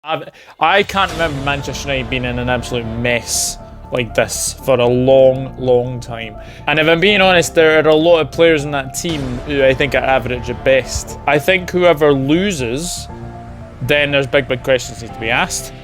I can't remember Manchester United being in an absolute mess like this for a long time. And if I'm being honest, there are a lot of players in that team who I think are average at best. I think whoever loses, then there's big questions need to be asked.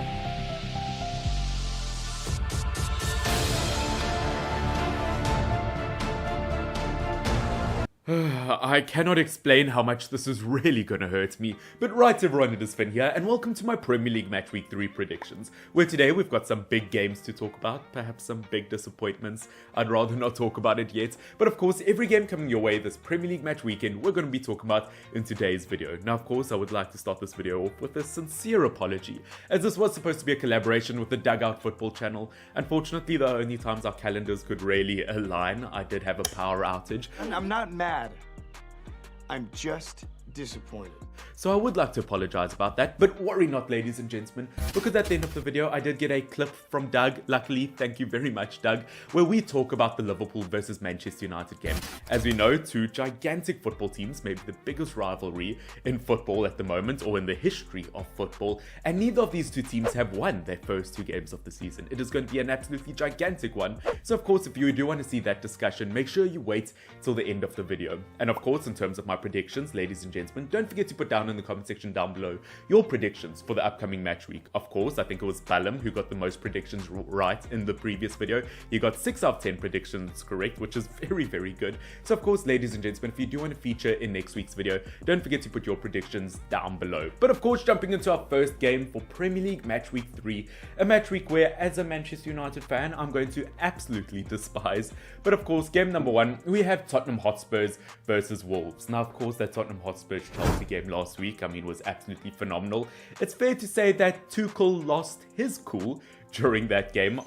I cannot explain how much this is really gonna hurt me, but right everyone, it is Finn here, and welcome to my Premier League Match Week 3 predictions, where today we've got some big games to talk about, perhaps some big disappointments. I'd rather not talk about it yet, but of course every game coming your way this Premier League Match Weekend we're going to be talking about in today's video. Now of course I would like to start this video off with a sincere apology, as this was supposed to be a collaboration with the Dugout Football channel. Unfortunately, the only times our calendars could really align, I did have a power outage. I'm not mad. I'm just disappointed. So I would like to apologize about that, but worry not, ladies and gentlemen, because at the end of the video I did get a clip from Doug, luckily, thank you very much Doug, where we talk about the Liverpool versus Manchester United game. As we know, two gigantic football teams, maybe the biggest rivalry in football at the moment, or in the history of football, and neither of these two teams have won their first two games of the season. It is going to be an absolutely gigantic one, so of course if you do want to see that discussion, make sure you wait till the end of the video. And of course, in terms of my predictions, ladies and gentlemen, don't forget to put down in the comment section down below your predictions for the upcoming match week. Of course, I think it was Fulham who got the most predictions right in the previous video. He got 6 out of 10 predictions correct, which is very good. So of course, ladies and gentlemen, if you do want to feature in next week's video, don't forget to put your predictions down below. But of course, jumping into our first game for Premier League Match Week 3, a match week where, as a Manchester United fan, I'm going to absolutely despise. But of course, game number 1, we have Tottenham Hotspurs versus Wolves. Now of course, that Tottenham Hotspurs-Chelsea game last week, I mean, was absolutely phenomenal. It's fair to say that Tuchel lost his cool during that game.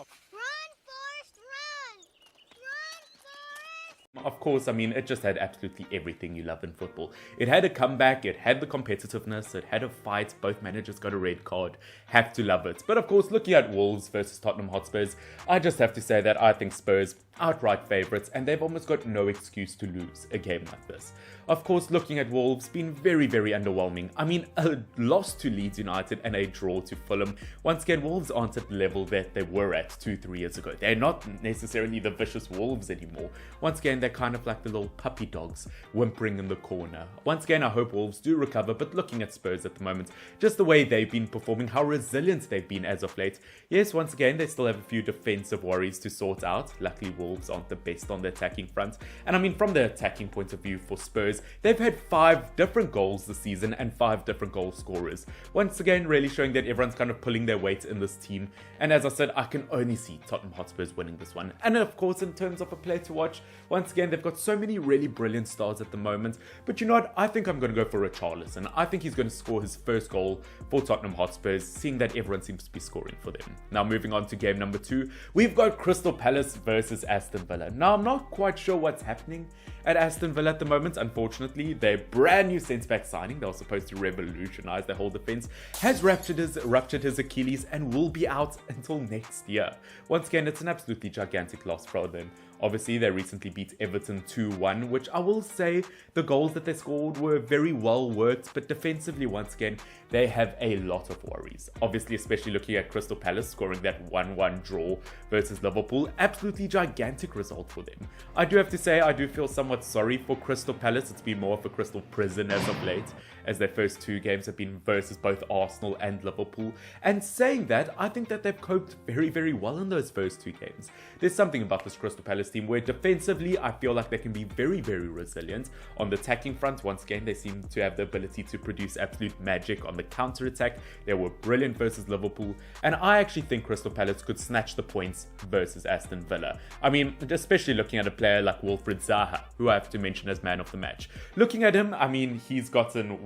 Of course, I mean, it just had absolutely everything you love in football. It had a comeback, it had the competitiveness, it had a fight, both managers got a red card, have to love it. But of course, looking at Wolves versus Tottenham Hotspurs, I just have to say that I think Spurs outright favourites, and they've almost got no excuse to lose a game like this. Of course, looking at Wolves, been very underwhelming. I mean, a loss to Leeds United and a draw to Fulham. Once again, Wolves aren't at the level that they were at 2-3 years ago. They're not necessarily the vicious Wolves anymore. Once again, they're kind of like the little puppy dogs whimpering in the corner. Once again, I hope Wolves do recover, but looking at Spurs at the moment, just the way they've been performing, how resilient they've been as of late. Yes, once again, they still have a few defensive worries to sort out. Luckily, Wolves aren't the best on the attacking front. And I mean, from the attacking point of view for Spurs, they've had 5 different goals this season and 5 different goal scorers. Once again, really showing that everyone's kind of pulling their weight in this team. And as I said, I can only see Tottenham Hotspurs winning this one. And of course, in terms of a play to watch, once again, they've got so many really brilliant stars at the moment. But you know what? I think I'm going to go for Richarlison. I think he's going to score his first goal for Tottenham Hotspurs, seeing that everyone seems to be scoring for them. Now, moving on to game number 2, we've got Crystal Palace versus Aston Villa. Now, I'm not quite sure what's happening at Aston Villa at the moment. Unfortunately, their brand new centre-back signing, they were supposed to revolutionize their whole defense, has ruptured his Achilles and will be out until next year. Once again, it's an absolutely gigantic loss for them. Obviously, they recently beat Everton 2-1, which I will say the goals that they scored were very well worked, but defensively, once again, they have a lot of worries. Obviously, especially looking at Crystal Palace scoring that 1-1 draw versus Liverpool, absolutely gigantic result for them. I do have to say, I do feel somewhat sorry for Crystal Palace. It's been more of a crystal prison as of late, as their first 2 games have been versus both Arsenal and Liverpool. And saying that, I think that they've coped very well in those first 2 games. There's something about this Crystal Palace team where defensively, I feel like they can be very resilient. On the attacking front, once again, they seem to have the ability to produce absolute magic on the counter-attack. They were brilliant versus Liverpool, and I actually think Crystal Palace could snatch the points versus Aston Villa. I mean, especially looking at a player like Wilfried Zaha, who I have to mention as man of the match. Looking at him, I mean, he's gotten,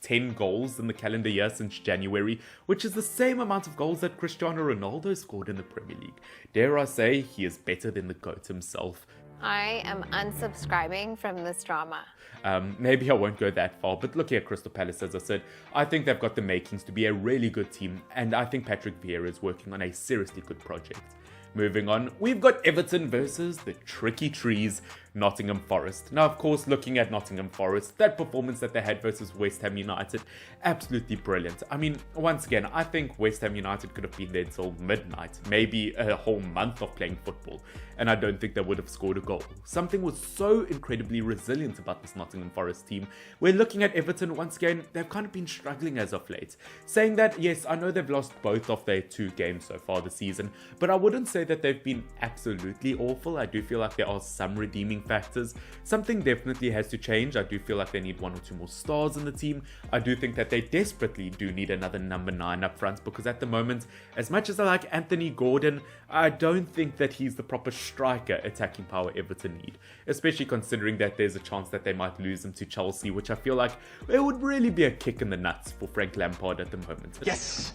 10 goals in the calendar year since January, which is the same amount of goals that Cristiano Ronaldo scored in the Premier League. Dare I say, he is better than the GOAT himself. I am unsubscribing from this drama. Maybe I won't go that far, but looking at Crystal Palace, as I said, I think they've got the makings to be a really good team, and I think Patrick Vieira is working on a seriously good project. Moving on, we've got Everton versus the Tricky Trees Nottingham Forest. Now, of course, looking at Nottingham Forest, that performance that they had versus West Ham United, absolutely brilliant. I mean, once again, I think West Ham United could have been there till midnight, maybe a whole month of playing football, and I don't think they would have scored a goal. Something was so incredibly resilient about this Nottingham Forest team. We're looking at Everton, once again, they've kind of been struggling as of late. Saying that, yes, I know they've lost both of their 2 games so far this season, but I wouldn't say that they've been absolutely awful. I do feel like there are some redeeming factors. Something definitely has to change. I do feel like they need 1 or 2 more stars in the team. I do think that they desperately do need another number 9 up front, because at the moment, as much as I like Anthony Gordon, I don't think that he's the proper striker attacking power Everton need, especially considering that there's a chance that they might lose him to Chelsea, which I feel like it would really be a kick in the nuts for Frank Lampard at the moment. Yes!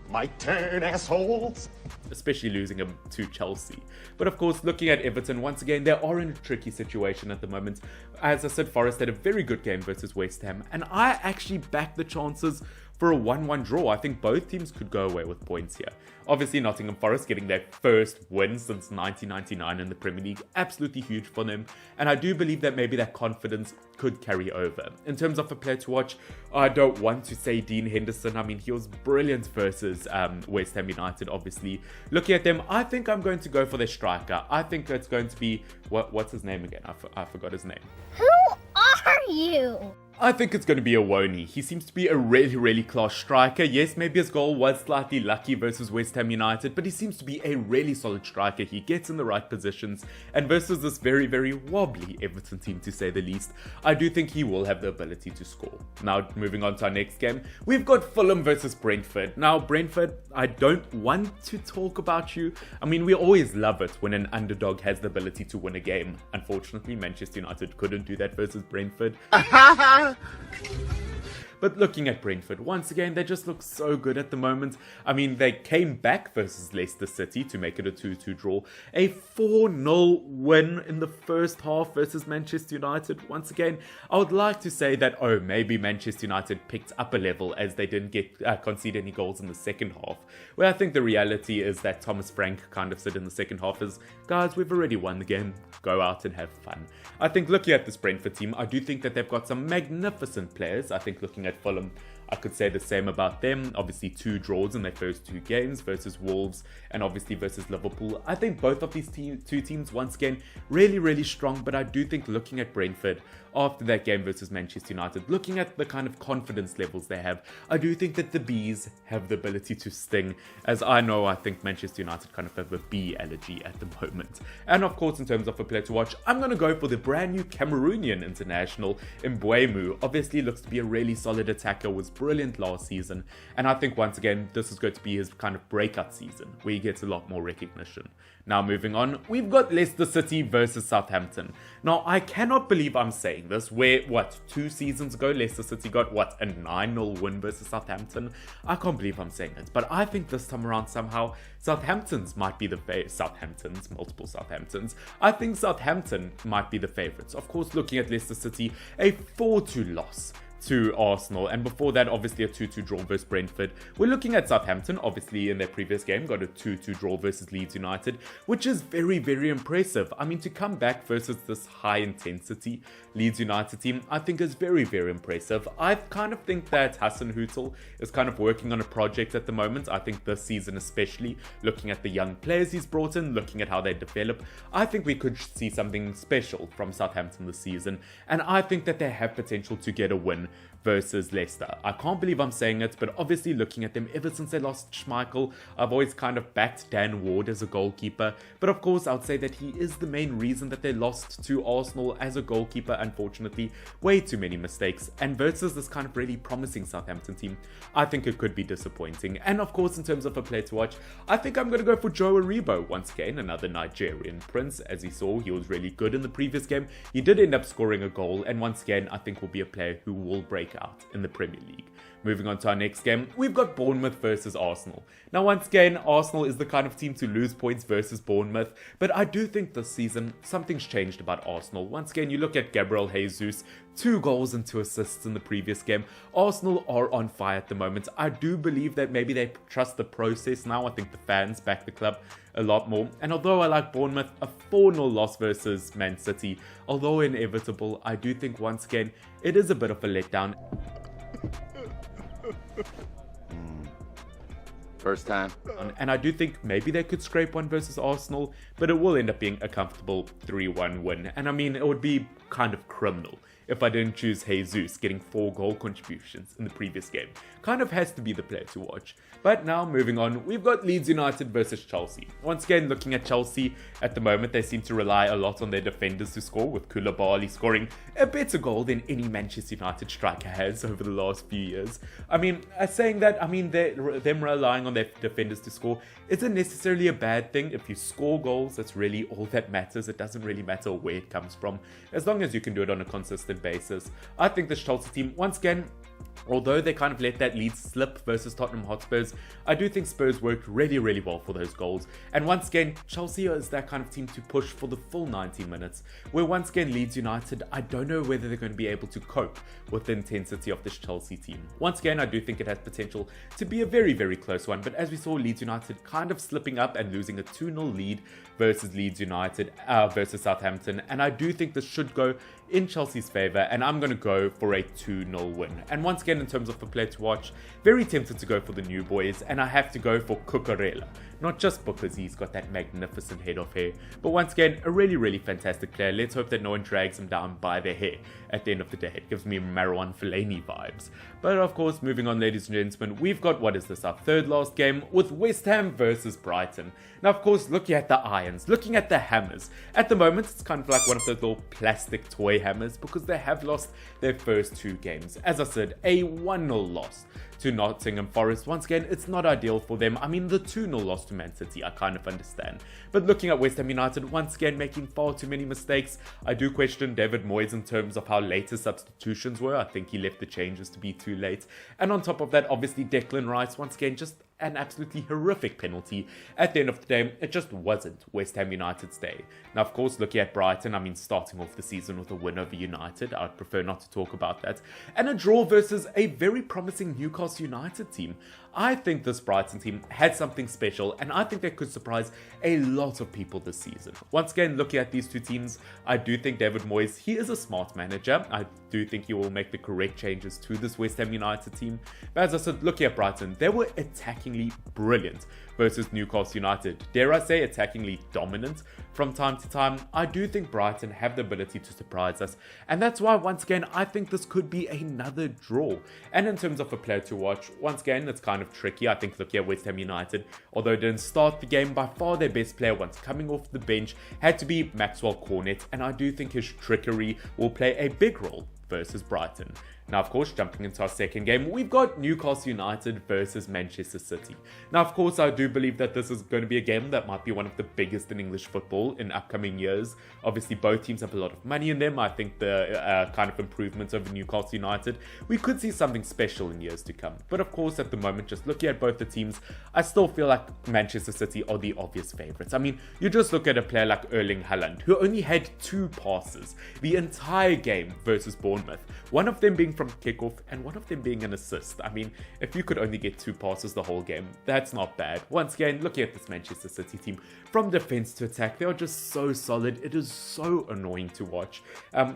My turn, assholes! Especially losing him to Chelsea. But of course, looking at Everton, once again, they are in a tricky situation at the moment. As I said, Forest had a very good game versus West Ham, and I actually backed the chances for a 1-1 draw. I think both teams could go away with points here. Obviously, Nottingham Forest getting their first win since 1999 in the Premier League, absolutely huge for them, and I do believe that maybe that confidence could carry over. In terms of a player to watch, I don't want to say Dean Henderson. I mean, he was brilliant versus West Ham United, obviously. Looking at them, I think I'm going to go for their striker. I think it's going to be, what's his name again? I forgot his name. Who are you? I think it's going to be Awoni. He seems to be a really, really class striker. Yes, maybe his goal was slightly lucky versus West Ham United, but he seems to be a really solid striker. He gets in the right positions, and versus this very, very wobbly Everton team, to say the least, I do think he will have the ability to score. Now, moving on to our next game, we've got Fulham versus Brentford. Now, Brentford, I don't want to talk about you. I mean, we always love it when an underdog has the ability to win a game. Unfortunately, Manchester United couldn't do that versus Brentford. But looking at Brentford, once again, they just look so good at the moment. I mean, they came back versus Leicester City to make it a 2-2 draw. A 4-0 win in the first half versus Manchester United. Once again, I would like to say that, oh, maybe Manchester United picked up a level as they didn't concede any goals in the second half. Where I think the reality is that Thomas Frank kind of said in the second half is, guys, we've already won the game. Go out and have fun. I think looking at this Brentford team, I do think that they've got some magnificent players. I think looking at Fulham, I could say the same about them. Obviously 2 draws in their first 2 games versus Wolves and obviously versus Liverpool. I think both of these 2 teams, once again, really, really strong. But I do think looking at Brentford after that game versus Manchester United, looking at the kind of confidence levels they have, I do think that the Bees have the ability to sting. As I know, I think Manchester United kind of have a bee allergy at the moment. And of course, in terms of a player to watch, I'm going to go for the brand new Cameroonian international, Mbeumo. Obviously looks to be a really solid attacker, was brilliant last season, and I think once again this is going to be his kind of breakout season where he gets a lot more recognition. Now moving on, we've got Leicester City versus Southampton. Now I cannot believe I'm saying this, where 2 seasons ago Leicester City got a 9-0 win versus Southampton. I can't believe I'm saying it, but I think this time around somehow Southamptons might be the multiple Southamptons. I think Southampton might be the favourites. Of course, looking at Leicester City, a 4-2 loss to Arsenal, and before that obviously a 2-2 draw versus Brentford. We're looking at Southampton, obviously in their previous game got a 2-2 draw versus Leeds United, which is very, very impressive. I mean, to come back versus this high intensity Leeds United team, I think is very, very impressive. I kind of think that Hassan Hutel is kind of working on a project at the moment. I think this season especially, looking at the young players he's brought in, looking at how they develop, I think we could see something special from Southampton this season, and I think that they have potential to get a win versus Leicester. I can't believe I'm saying it, but obviously looking at them ever since they lost Schmeichel, I've always kind of backed Dan Ward as a goalkeeper, but of course I would say that he is the main reason that they lost to Arsenal as a goalkeeper. Unfortunately, way too many mistakes, and versus this kind of really promising Southampton team, I think it could be disappointing. And of course, in terms of a player to watch, I think I'm going to go for Joe Aribo. Once again, another Nigerian prince. As he saw, he was really good in the previous game. He did end up scoring a goal, and once again, I think will be a player who will break out in the Premier League. Moving on to our next game, we've got Bournemouth versus Arsenal. Now, once again, Arsenal is the kind of team to lose points versus Bournemouth, but I do think this season something's changed about Arsenal. Once again, you look at Gabriel Jesus, 2 goals and 2 assists in the previous game. Arsenal are on fire at the moment. I do believe that maybe they trust the process now. I think the fans back the club a lot more. And although I like Bournemouth, a 4-0 loss versus Man City, although inevitable, I do think once again it is a bit of a letdown. First time. And I do think maybe they could scrape one versus Arsenal, but it will end up being a comfortable 3-1 win. And I mean, it would be kind of criminal if I didn't choose Jesus getting 4 goal contributions in the previous game. Kind of has to be the player to watch. But now moving on, we've got Leeds United versus Chelsea. Once again, looking at Chelsea at the moment, they seem to rely a lot on their defenders to score, with Koulibaly scoring a better goal than any Manchester United striker has over the last few years. I mean, saying that, I mean, them relying on their defenders to score isn't necessarily a bad thing. If you score goals, that's really all that matters. It doesn't really matter where it comes from, as long as you can do it on a consistent basis. I think this Chelsea team, once again, although they kind of let that lead slip versus Tottenham Hotspurs, I do think Spurs worked really, really well for those goals. And once again, Chelsea is that kind of team to push for the full 90 minutes, where once again, Leeds United, I don't know whether they're going to be able to cope with the intensity of this Chelsea team. Once again, I do think it has potential to be a very, very close one, but as we saw, Leeds United kind of slipping up and losing a 2-0 lead versus Leeds United versus Southampton, and I do think this should go in Chelsea's favour, and I'm going to go for a 2-0 win. And once again, in terms of the player to watch, very tempted to go for the new boys, and I have to go for Cucurella. Not just because he's got that magnificent head of hair, but once again, a really, really fantastic player. Let's hope that no one drags him down by their hair at the end of the day. It gives me Marwan Fellaini vibes. But of course, moving on, ladies and gentlemen, we've got, what is this, our third last game with West Ham versus Brighton. Now, of course, looking at the irons, looking at the hammers, at the moment, it's kind of like one of those little plastic toy hammers, because they have lost their first 2 games. As I said, a 1-0 loss to Nottingham Forest. Once again, it's not ideal for them. I mean, the 2-0 loss to Man City, I kind of understand. But looking at West Ham United, once again, making far too many mistakes. I do question David Moyes in terms of how late his substitutions were. I think he left the changes to be too late. And on top of that, obviously, Declan Rice, once again, just an absolutely horrific penalty. At the end of the day, it just wasn't West Ham United's day. Now, of course, looking at Brighton, I mean, starting off the season with a win over United, I'd prefer not to talk about that. And a draw versus a very promising Newcastle United team. I think this Brighton team had something special, and I think they could surprise a lot of people this season. Once again, looking at these 2 teams, I do think David Moyes, he is a smart manager. I do think he will make the correct changes to this West Ham United team. But as I said, looking at Brighton, they were attackingly brilliant versus Newcastle United. Dare I say attackingly dominant from time to time. I do think Brighton have the ability to surprise us, and that's why, once again, I think this could be another draw. And in terms of a player to watch, once again, it's kind of tricky. I think looking at West Ham United, although it didn't start the game, by far their best player once coming off the bench had to be Maxwell Cornet, and I do think his trickery will play a big role versus Brighton. Now, of course, jumping into our second game, we've got Newcastle United versus Manchester City. Now, of course, I do believe that this is going to be a game that might be one of the biggest in English football in upcoming years. Obviously, both teams have a lot of money in them. I think the kind of improvements over Newcastle United, we could see something special in years to come. But of course, at the moment, just looking at both the teams, I still feel like Manchester City are the obvious favourites. I mean, you just look at a player like Erling Haaland, who only had 2 passes the entire game versus Bournemouth. One of them being from kickoff and one of them being an assist. I mean, if you could only get 2 passes the whole game, that's not bad. Once again, looking at this Manchester City team, from defense to attack, they are just so solid. It is so annoying to watch.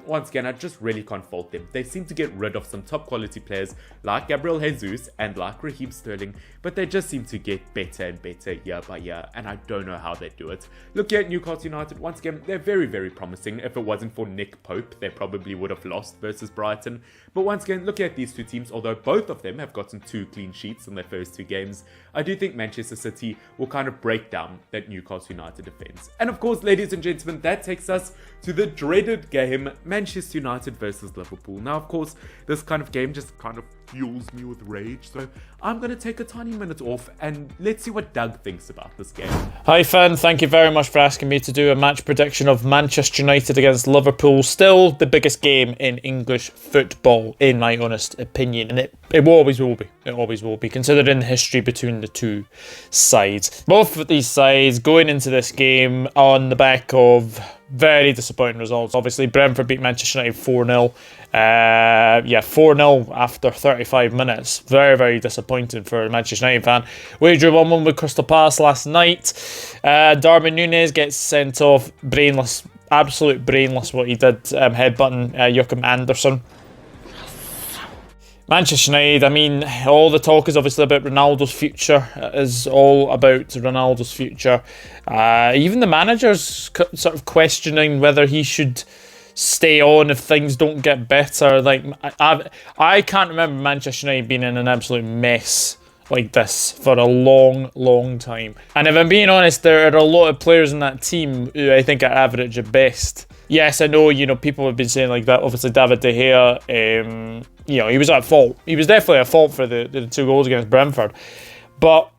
Once again, I just really can't fault them. They seem to get rid of some top quality players like Gabriel Jesus and like Raheem Sterling, but they just seem to get better and better year by year, and I don't know how they do it. Looking at Newcastle United, once again, they're very, very promising. If it wasn't for Nick Pope, they probably would have lost versus Brighton. But once again, looking at these 2 teams, although both of them have gotten 2 clean sheets in their first 2 games, I do think Manchester City will kind of break down that Newcastle United defense. And of course, ladies and gentlemen, that takes us to the dreaded game, Manchester United versus Liverpool. Now, of course, this kind of game just kind of fuels me with rage, so I'm going to take a tiny minute off and let's see what Doug thinks about this game. Hi Finn, thank you very much for asking me to do a match prediction of Manchester United against Liverpool. Still the biggest game in English football, in my honest opinion. And it always will be. It always will be, considering the history between the two sides. Both of these sides going into this game on the back of very disappointing results. Obviously, Brentford beat Manchester United 4-0. 4-0 after 35 minutes. Very, very disappointing for a Manchester United fan. We drew 1-1 with Crystal Palace last night. Darwin Núñez gets sent off. Brainless. Absolute brainless what he did. Headbutting Joachim Andersen. Manchester United, I mean, all the talk is obviously about Ronaldo's future. It is all about Ronaldo's future. Even the manager's sort of questioning whether he should stay on if things don't get better. Like, I can't remember Manchester United being in an absolute mess like this for a long, long time. And if I'm being honest, there are a lot of players in that team who I think are average at best. Yes, I know, people have been saying like that. Obviously, David De Gea, he was at fault. He was definitely at fault for the 2 goals against Brentford. But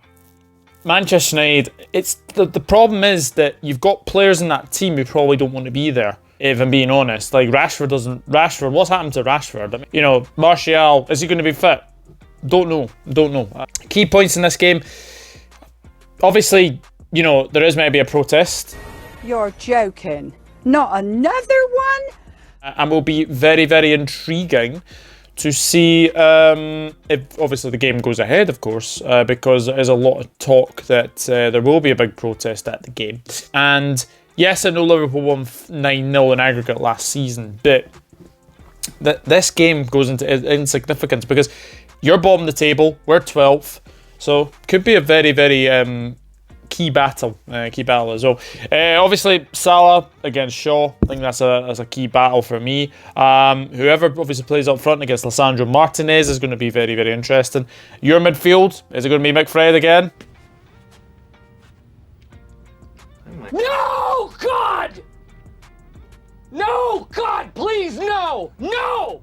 Manchester United, it's the problem is that you've got players in that team who probably don't want to be there, if I'm being honest. Like Rashford, what's happened to Rashford? I mean, Martial, is he going to be fit? Don't know. Key points in this game. Obviously, there is maybe a protest. You're joking. Not another one? And will be very, very intriguing to see if obviously the game goes ahead, of course, because there is a lot of talk that there will be a big protest at the game. And yes, I know Liverpool won 9-0 in aggregate last season, but this game goes into insignificance because you're bottom of the table, we're 12th, so could be a very, very key battle as well. Obviously, Salah against Shaw, I think that's a key battle for me. Whoever obviously plays up front against Lisandro Martinez is going to be very, very interesting. Your midfield, is it going to be McFred again? No, God! No, God, please, no! No!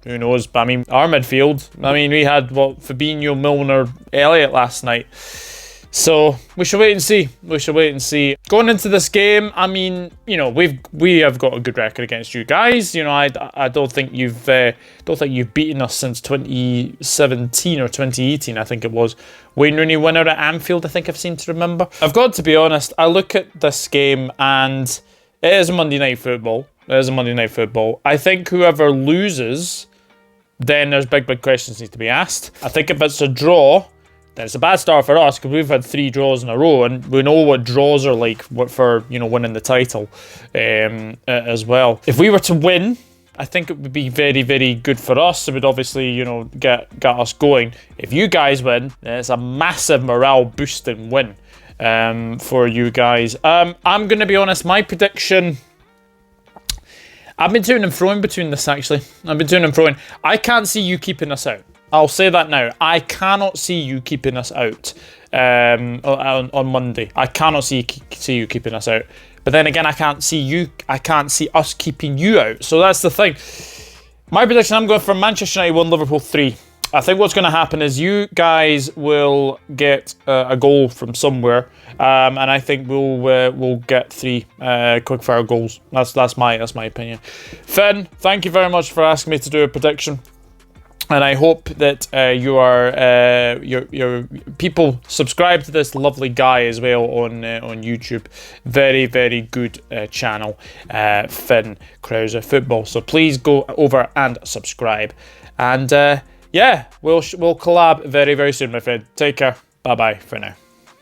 Who knows? But I mean, our midfield, we had, Fabinho, Milner, Elliott last night. So, we shall wait and see. Going into this game, I mean, we have got a good record against you guys. I don't think you've beaten us since 2017 or 2018, I think it was. Wayne Rooney winner at Anfield, I think I've seemed to remember. I've got to be honest, I look at this game and it is a Monday Night Football. I think whoever loses, then there's big questions need to be asked. I think if it's a draw, then it's a bad start for us because we've had 3 draws in a row and we know what draws are like for winning the title as well. If we were to win, I think it would be very, very good for us. It would obviously get us going. If you guys win, then it's a massive morale boosting win for you guys. I'm going to be honest, my prediction, I've been to and froing between this actually. I can't see you keeping us out. I'll say that now. I cannot see you keeping us out on Monday. I cannot see you keeping us out. But then again, I can't see us keeping you out. So that's the thing. My prediction, I'm going for Manchester United 1, Liverpool 3. I think what's going to happen is you guys will get a goal from somewhere, and I think we'll get 3 quick-fire goals. That's my opinion. Finn, thank you very much for asking me to do a prediction. And I hope that your people subscribe to this lovely guy as well on YouTube. Very, very good channel, Finn Krauser Football. So please go over and subscribe. And we'll collab very, very soon, my friend. Take care. Bye-bye for now.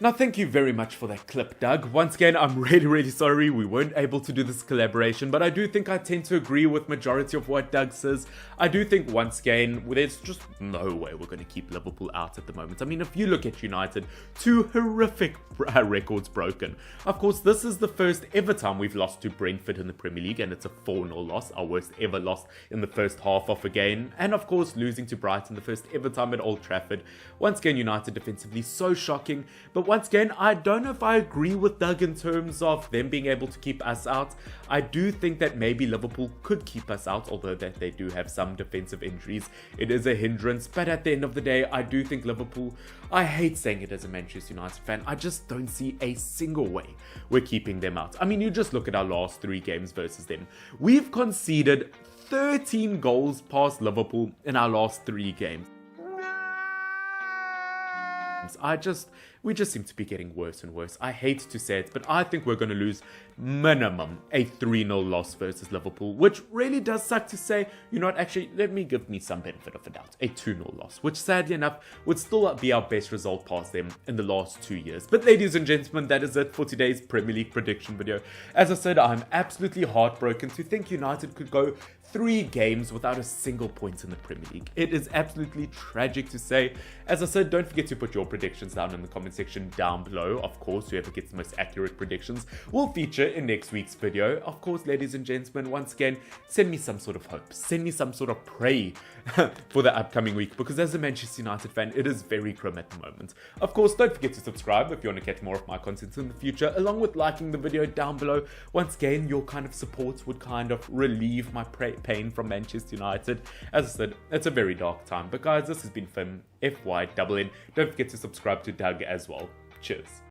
Now, thank you very much for that clip, Doug. Once again, I'm really, really sorry we weren't able to do this collaboration, but I do think I tend to agree with majority of what Doug says. I do think once again, there's just no way we're going to keep Liverpool out at the moment. I mean, if you look at United, 2 horrific records broken. Of course, this is the first ever time we've lost to Brentford in the Premier League, and it's a 4-0 loss, our worst ever loss in the first half of a game. And of course, losing to Brighton the first ever time at Old Trafford. Once again, United defensively so shocking, but once again, I don't know if I agree with Doug in terms of them being able to keep us out. I do think that maybe Liverpool could keep us out, although that they do have some defensive injuries. It is a hindrance, but at the end of the day, I do think Liverpool, I hate saying it as a Manchester United fan, I just don't see a single way we're keeping them out. I mean, you just look at our last 3 games versus them. We've conceded 13 goals past Liverpool in our last 3 games. We just seem to be getting worse and worse. I hate to say it, but I think we're going to lose minimum a 3-0 loss versus Liverpool, which really does suck to say. You know what, actually, let me give me some benefit of the doubt. A 2-0 loss, which sadly enough would still be our best result past them in the last 2 years. But ladies and gentlemen, that is it for today's Premier League prediction video. As I said, I'm absolutely heartbroken to think United could go 3 games without a single point in the Premier League. It is absolutely tragic to say. As I said, don't forget to put your predictions down in the comment section down below. Of course, whoever gets the most accurate predictions will feature in next week's video. Of course, ladies and gentlemen, once again, send me some sort of hope. Send me some sort of pray for the upcoming week, because as a Manchester United fan, it is very grim at the moment. Of course, don't forget to subscribe if you want to catch more of my content in the future, along with liking the video down below. Once again, your kind of support would kind of relieve my pain from Manchester United. As I said, it's a very dark time. But guys, this has been Finn, FYNN. Don't forget to subscribe to Doug as well. Cheers.